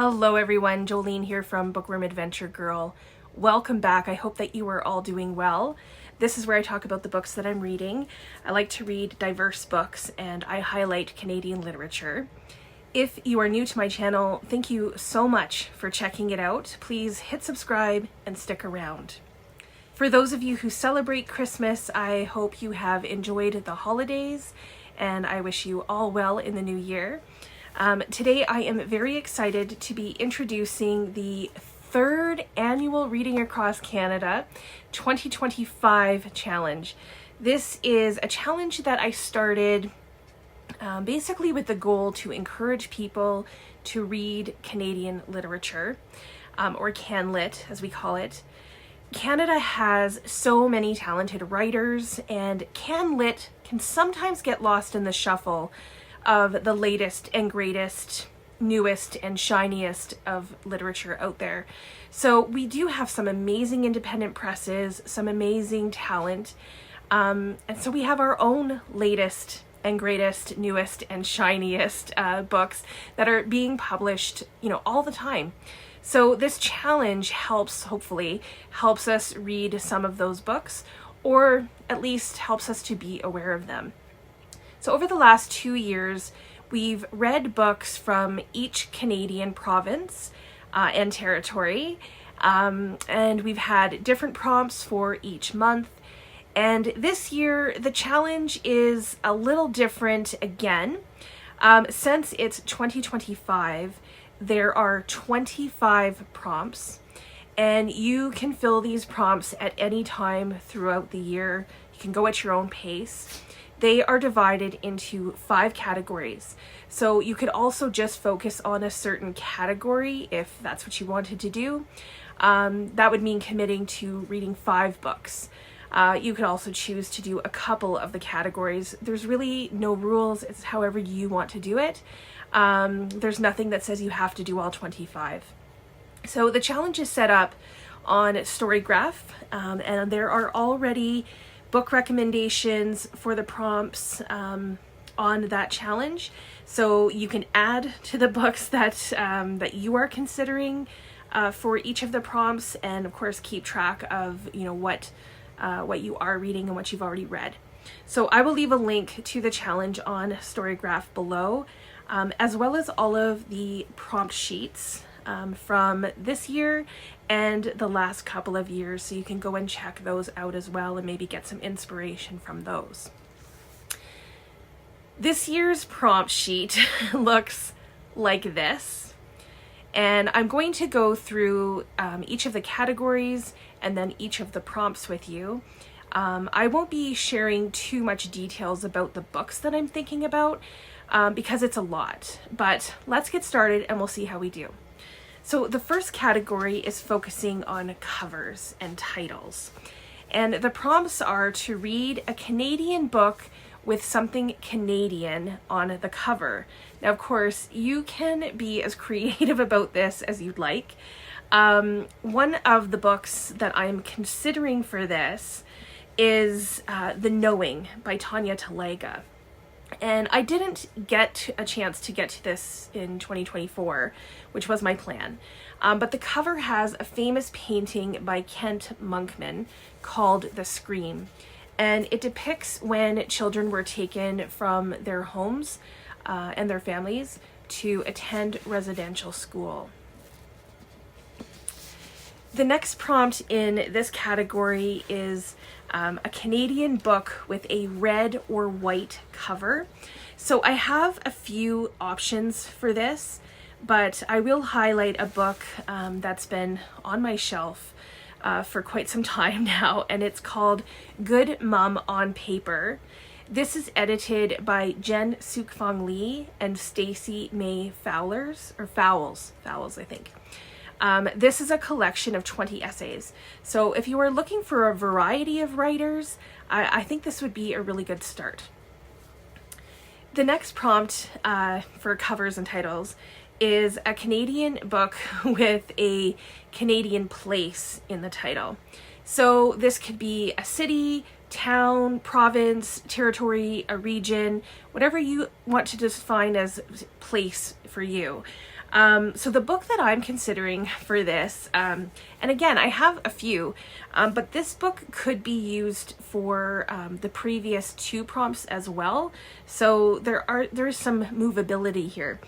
Hello everyone, Jolene here from Bookworm Adventure Girl. Welcome back. I hope that you are all doing well. This is where I talk about the books that I'm reading. I like to read diverse books and I highlight Canadian literature. If you are new to my channel, thank you so much for checking it out. Please hit subscribe and stick around. For those of you who celebrate Christmas, I hope you have enjoyed the holidays and I wish you all well in the new year. Today I am very excited to be introducing the third annual Reading Across Canada 2025 challenge. This is a challenge that I started basically with the goal to encourage people to read Canadian literature, or CanLit as we call it. Canada has so many talented writers and CanLit can sometimes get lost in the shuffle of the latest and greatest, newest and shiniest of literature out there. So we do have some amazing independent presses, some amazing talent, and so we have our own latest and greatest, newest and shiniest books that are being published, all the time. So this challenge hopefully helps us read some of those books, or at least helps us to be aware of them. So over the last 2 years, we've read books from each Canadian province and territory, and we've had different prompts for each month. And this year, the challenge is a little different again. Since it's 2025, there are 25 prompts, and you can fill these prompts at any time throughout the year. You can go at your own pace. They are divided into 5 categories. So you could also just focus on a certain category if that's what you wanted to do. That would mean committing to reading 5 books. You could also choose to do a couple of the categories. There's really no rules. It's however you want to do it. There's nothing that says you have to do all 25. So the challenge is set up on Storygraph, and there are already book recommendations for the prompts on that challenge. So you can add to the books that you are considering for each of the prompts, and of course keep track of what you are reading and what you've already read. So I will leave a link to the challenge on Storygraph below, as well as all of the prompt sheets from this year and the last couple of years, so you can go and check those out as well and maybe get some inspiration from those. This year's prompt sheet looks like this, and I'm going to go through each of the categories and then each of the prompts with you. I won't be sharing too much details about the books that I'm thinking about because it's a lot, but let's get started and we'll see how we do. So the first category is focusing on covers and titles. And the prompts are to read a Canadian book with something Canadian on the cover. Now, of course, you can be as creative about this as you'd like. One of the books that I'm considering for this is The Knowing by Tanya Talaga. And I didn't get a chance to get to this in 2024, which was my plan. But the cover has a famous painting by Kent Monkman called The Scream. And it depicts when children were taken from their homes and their families to attend residential school. The next prompt in this category is a Canadian book with a red or white cover. So I have a few options for this, but I will highlight a book that's been on my shelf for quite some time now, and it's called Good Mum on Paper. This is edited by Jen Sookfong Lee and Stacey May Fowles, I think. This is a collection of 20 essays. So if you are looking for a variety of writers, I think this would be a really good start. The next prompt for covers and titles is a Canadian book with a Canadian place in the title. So this could be a city, town, province, territory, a region, whatever you want to define as place for you. So the book that I'm considering for this, and again, I have a few, but this book could be used for the previous 2 prompts as well. So there's some movability here.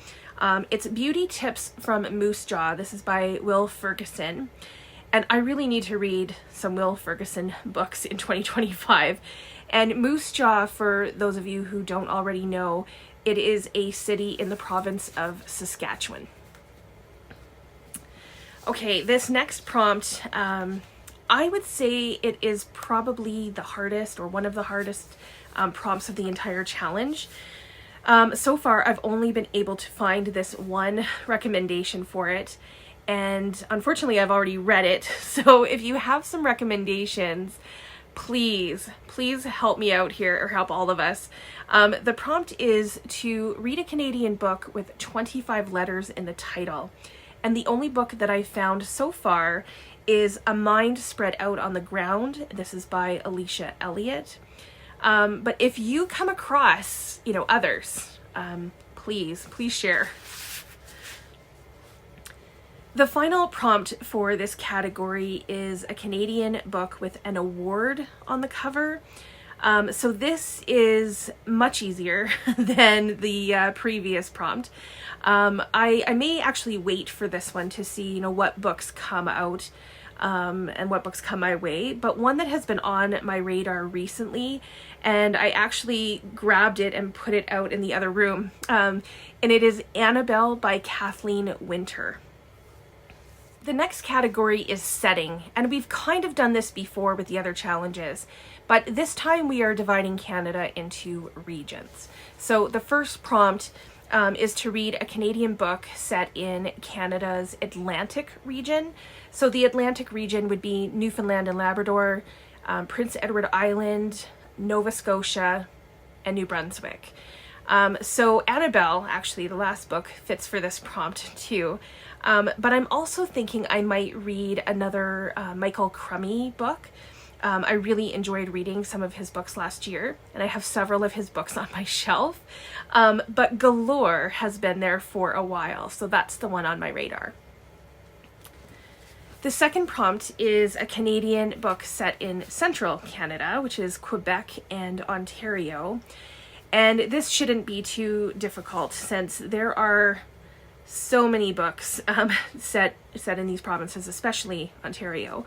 It's Beauty Tips from Moose Jaw. This is by Will Ferguson. And I really need to read some Will Ferguson books in 2025. And Moose Jaw, for those of you who don't already know, it is a city in the province of Saskatchewan. Okay, this next prompt, I would say it is probably the hardest, or one of the hardest prompts of the entire challenge. So far, I've only been able to find this one recommendation for it, and unfortunately, I've already read it. So if you have some recommendations, please help me out here, or help all of us. The prompt is to read a Canadian book with 25 letters in the title. And the only book that I've found so far is A Mind Spread Out on the Ground. This is by Alicia Elliott. But if you come across, others, please share. The final prompt for this category is a Canadian book with an award on the cover. So this is much easier than the previous prompt. I may actually wait for this one to see, what books come out and what books come my way. But one that has been on my radar recently, and I actually grabbed it and put it out in the other room, and it is Annabel by Kathleen Winter. The next category is setting, and we've kind of done this before with the other challenges, but this time we are dividing Canada into regions. So the first prompt is to read a Canadian book set in Canada's Atlantic region. So the Atlantic region would be Newfoundland and Labrador, Prince Edward Island, Nova Scotia, and New Brunswick. So Annabel, actually the last book, fits for this prompt too. But I'm also thinking I might read another Michael Crummey book. I really enjoyed reading some of his books last year, and I have several of his books on my shelf. But Galore has been there for a while, so that's the one on my radar. The second prompt is a Canadian book set in central Canada, which is Quebec and Ontario. And this shouldn't be too difficult since there are so many books set in these provinces, especially Ontario.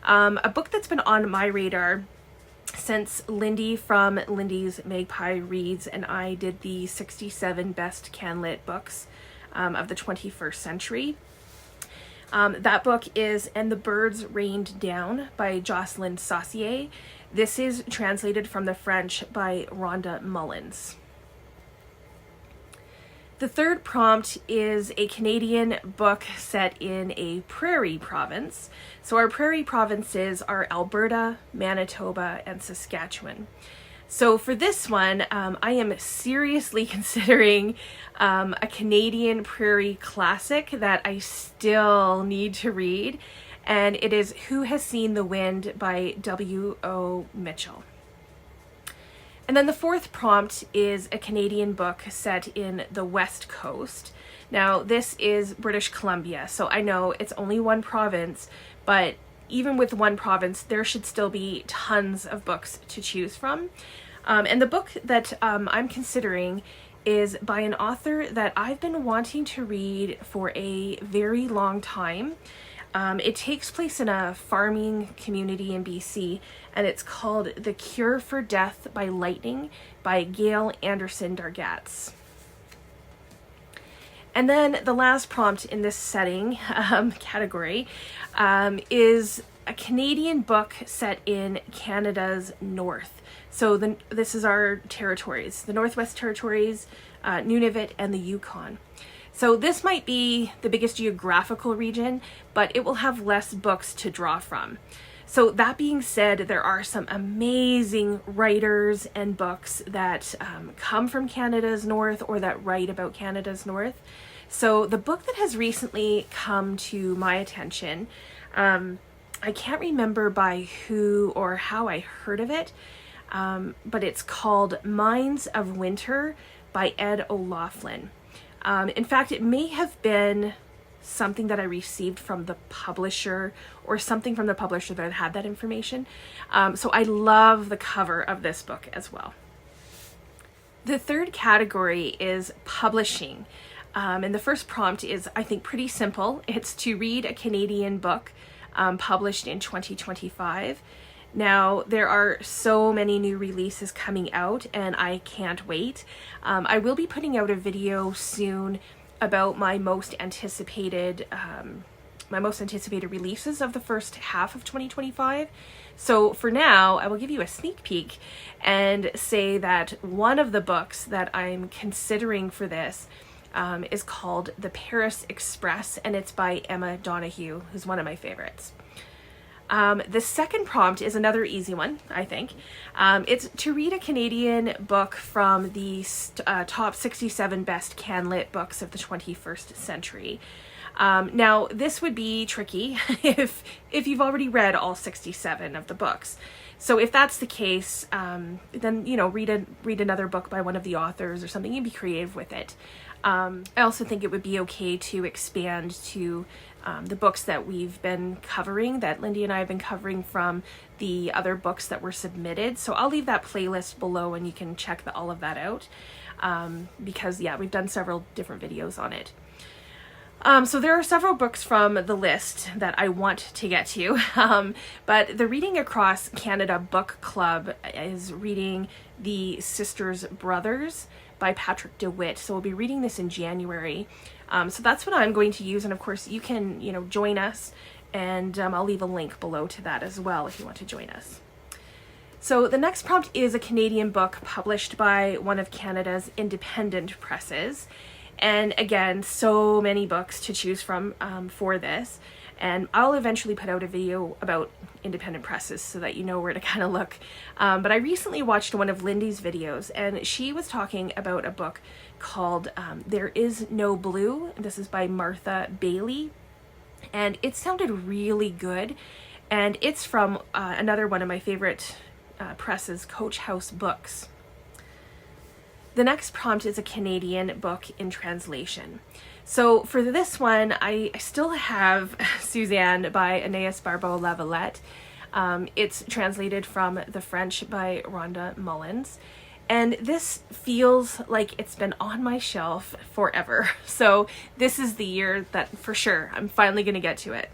A book that's been on my radar since Lindy from Lindy's Magpie Reads and I did the 67 best CanLit books of the 21st century. That book is And the Birds Rained Down by Jocelyne Saucier. This is translated from the French by Rhonda Mullins. The third prompt is a Canadian book set in a prairie province. So our prairie provinces are Alberta, Manitoba, and Saskatchewan. So for this one, I am seriously considering a Canadian prairie classic that I still need to read, and it is Who Has Seen the Wind by W.O. Mitchell. And then the fourth prompt is a Canadian book set in the West Coast. Now, this is British Columbia, so I know it's only one province, but even with one province, there should still be tons of books to choose from. And the book that I'm considering is by an author that I've been wanting to read for a very long time. It takes place in a farming community in BC, and it's called The Cure for Death by Lightning by Gail Anderson-Dargatz. And then the last prompt in this setting category is a Canadian book set in Canada's north. So this is our territories, the Northwest Territories, Nunavut, and the Yukon. So this might be the biggest geographical region, but it will have less books to draw from. So that being said, there are some amazing writers and books that come from Canada's north or that write about Canada's north. So the book that has recently come to my attention, I can't remember by who or how I heard of it, but it's called Minds of Winter by Ed O'Loughlin. In fact, it may have been something that I received from the publisher, or something from the publisher that had that information. So I love the cover of this book as well. The third category is publishing. And the first prompt is, I think, pretty simple. It's to read a Canadian book published in 2025. Now, there are so many new releases coming out, and I can't wait. I will be putting out a video soon about my most anticipated releases of the first half of 2025. So for now, I will give you a sneak peek and say that one of the books that I'm considering for this is called The Paris Express, and it's by Emma Donoghue, who's one of my favorites. The second prompt is another easy one, I think. It's to read a Canadian book from the top 67 best CanLit books of the 21st century. Now, this would be tricky if you've already read all 67 of the books. So if that's the case, then, you know, read another book by one of the authors or something, and be creative with it. I also think it would be okay to expand to the books that we've been covering, that Lindy and I have been covering from the other books that were submitted. So I'll leave that playlist below and you can check all of that out, because yeah, we've done several different videos on it. So there are several books from the list that I want to get to, but the Reading Across Canada Book Club is reading The Sisters Brothers by Patrick DeWitt. So we'll be reading this in January. So that's what I'm going to use. And of course you can, you know, join us, and I'll leave a link below to that as well if you want to join us. So the next prompt is a Canadian book published by one of Canada's independent presses. And again, so many books to choose from for this. And I'll eventually put out a video about independent presses so that you know where to kind of look. But I recently watched one of Lindy's videos, and she was talking about a book called There Is No Blue. This is by Martha Baillie. And it sounded really good. And it's from another one of my favorite presses, Coach House Books. The next prompt is a Canadian book in translation. So for this one, I still have Suzanne by Anais Barbeau-Lavalette. It's translated from the French by Rhonda Mullins. And this feels like it's been on my shelf forever. So this is the year that for sure I'm finally going to get to it.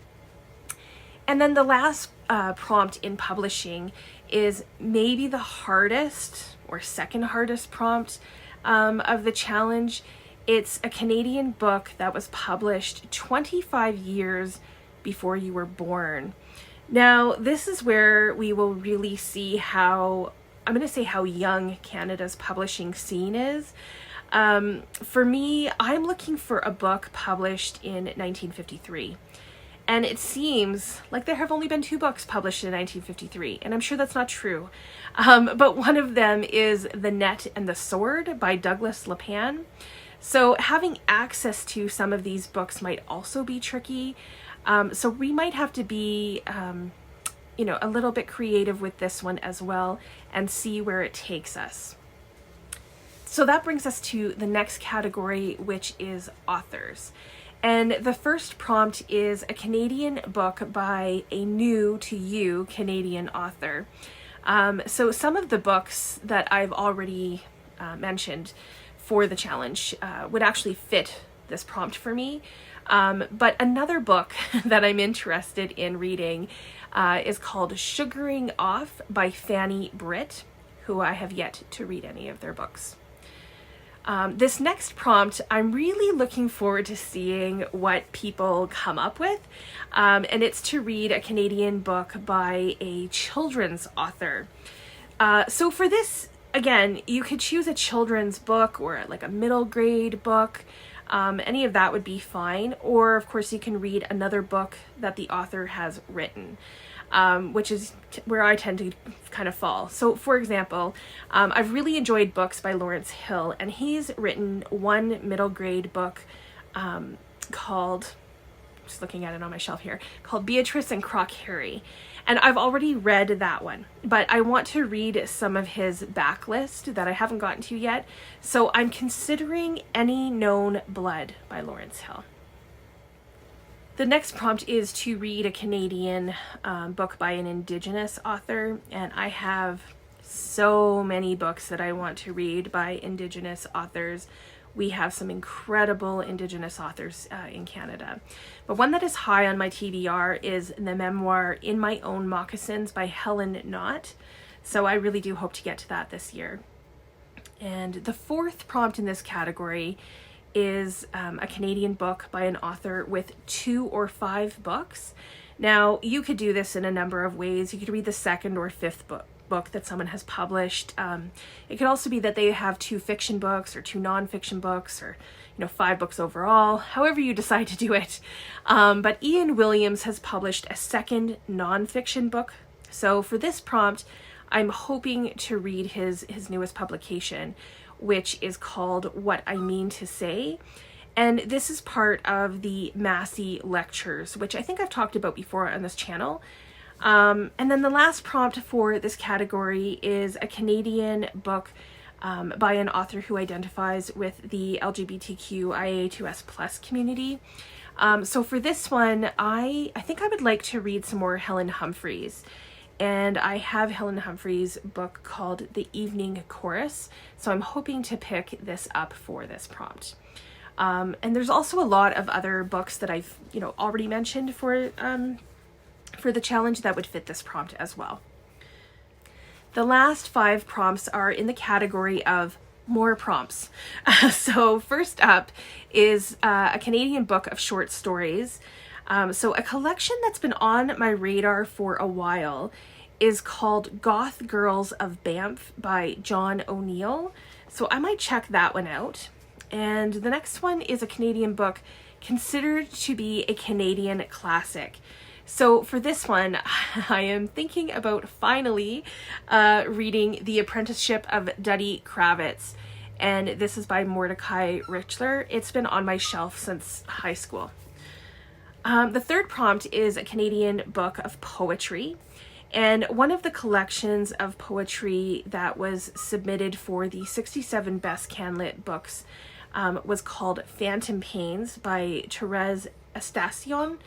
And then the last prompt in publishing is maybe the hardest or second hardest prompt of the challenge. It's a Canadian book that was published 25 years before you were born. Now, this is where we will really see how, I'm going to say how young Canada's publishing scene is. For me, I'm looking for a book published in 1953. And it seems like there have only been 2 books published in 1953, and I'm sure that's not true. But one of them is The Net and the Sword by Douglas LePan. So having access to some of these books might also be tricky. So we might have to be, you know, a little bit creative with this one as well and see where it takes us. So that brings us to the next category, which is authors. And the first prompt is a Canadian book by a new to you Canadian author. So some of the books that I've already mentioned for the challenge would actually fit this prompt for me. But another book that I'm interested in reading is called Sugaring Off by Fanny Britt, who I have yet to read any of their books. This next prompt, I'm really looking forward to seeing what people come up with. And it's to read a Canadian book by a children's author. So for this, again, you could choose a children's book or like a middle grade book. Any of that would be fine. Or of course you can read another book that the author has written. Which is where I tend to kind of fall. So for example, I've really enjoyed books by Lawrence Hill, and he's written one middle grade book called, just looking at it on my shelf here, called Beatrice and Croc Harry. And I've already read that one, but I want to read some of his backlist that I haven't gotten to yet. So I'm considering Any Known Blood by Lawrence Hill. The next prompt is to read a Canadian book by an Indigenous author, and I have so many books that I want to read by Indigenous authors. We have some incredible Indigenous authors in Canada. But one that is high on my TBR is the memoir In My Own Moccasins by Helen Knott. So I really do hope to get to that this year. And the fourth prompt in this category is a Canadian book by an author with 2 or 5 books. Now, you could do this in a number of ways. You could read the second or fifth book that someone has published. It could also be that they have 2 fiction books or 2 nonfiction books, or 5 books overall, however you decide to do it. But Ian Williams has published a second nonfiction book. So for this prompt, I'm hoping to read his newest publication, which is called What I Mean to Say. And this is part of the Massey Lectures, which I think I've talked about before on this channel. And then the last prompt for this category is a Canadian book by an author who identifies with the LGBTQIA2S+ community. So for this one, I think I would like to read some more Helen Humphreys. And I have Helen Humphreys' book called The Evening Chorus, so I'm hoping to pick this up for this prompt. And there's also a lot of other books that I've already mentioned for the challenge that would fit this prompt as well. The last 5 prompts are in the category of more prompts. So first up is a Canadian book of short stories. So a collection that's been on my radar for a while is called Goth Girls of Banff by John O'Neill. So I might check that one out. And the next one is a Canadian book considered to be a Canadian classic. So for this one, I am thinking about finally reading The Apprenticeship of Duddy Kravitz. And this is by Mordecai Richler. It's been on my shelf since high school. The third prompt is a Canadian book of poetry, and one of the collections of poetry that was submitted for the 67 Best Canlit books was called Phantom Pains by Therese Estacion.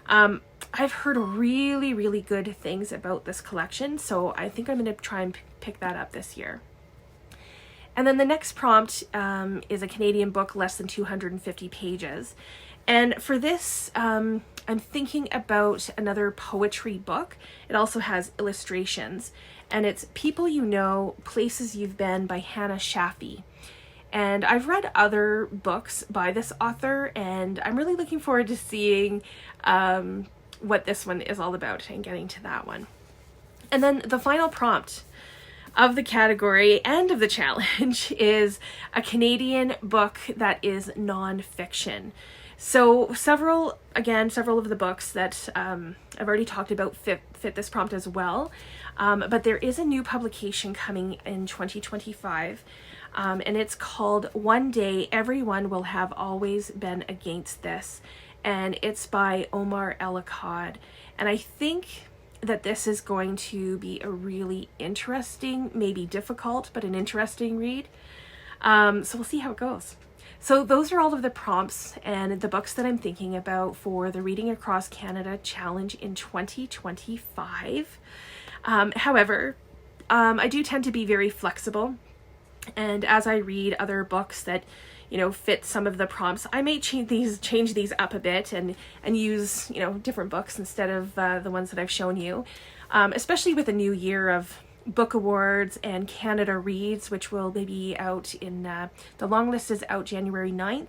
I've heard really, really good things about this collection, so I think I'm going to try and pick that up this year. And then the next prompt is a Canadian book less than 250 pages. And for this, I'm thinking about another poetry book. It also has illustrations, and it's People You Know, Places You've Been by Hannah Shaffey. And I've read other books by this author, and I'm really looking forward to seeing what this one is all about and getting to that one. And then the final prompt of the category and of the challenge is a Canadian book that is nonfiction. So several of the books that I've already talked about fit this prompt as well. But there is a new publication coming in 2025, and it's called One Day Everyone Will Have Always Been Against This, and it's by Omar El-Akkad. And I think that this is going to be a really interesting, maybe difficult, but an interesting read. So we'll see how it goes. So those are all of the prompts and the books that I'm thinking about for the Reading Across Canada Challenge in 2025. However, I do tend to be very flexible, and as I read other books that fit some of the prompts, I may change these up a bit and use different books instead of the ones that I've shown you, especially with a new year of book awards and Canada Reads, which will be out in the long list is out January 9th.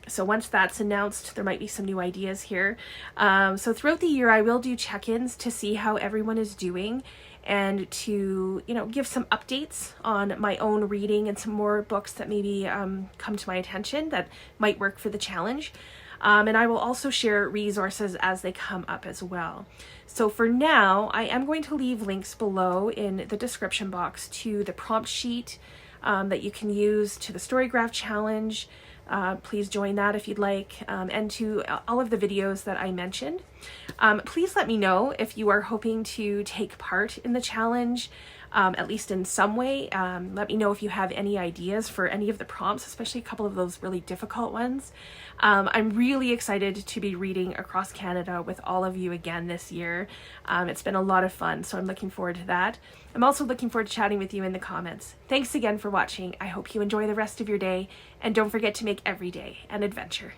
So once that's announced, there might be some new ideas here. So throughout the year, I will do check-ins to see how everyone is doing, and to give some updates on my own reading and some more books that maybe come to my attention that might work for the challenge. And I will also share resources as they come up as well. So for now, I am going to leave links below in the description box to the prompt sheet that you can use, to the Storygraph challenge, Please join that if you'd like, and to all of the videos that I mentioned. Please let me know if you are hoping to take part in the challenge, at least in some way. Let me know if you have any ideas for any of the prompts, especially a couple of those really difficult ones. I'm really excited to be reading across Canada with all of you again this year. It's been a lot of fun, so I'm looking forward to that. I'm also looking forward to chatting with you in the comments. Thanks again for watching. I hope you enjoy the rest of your day, and don't forget to make every day an adventure.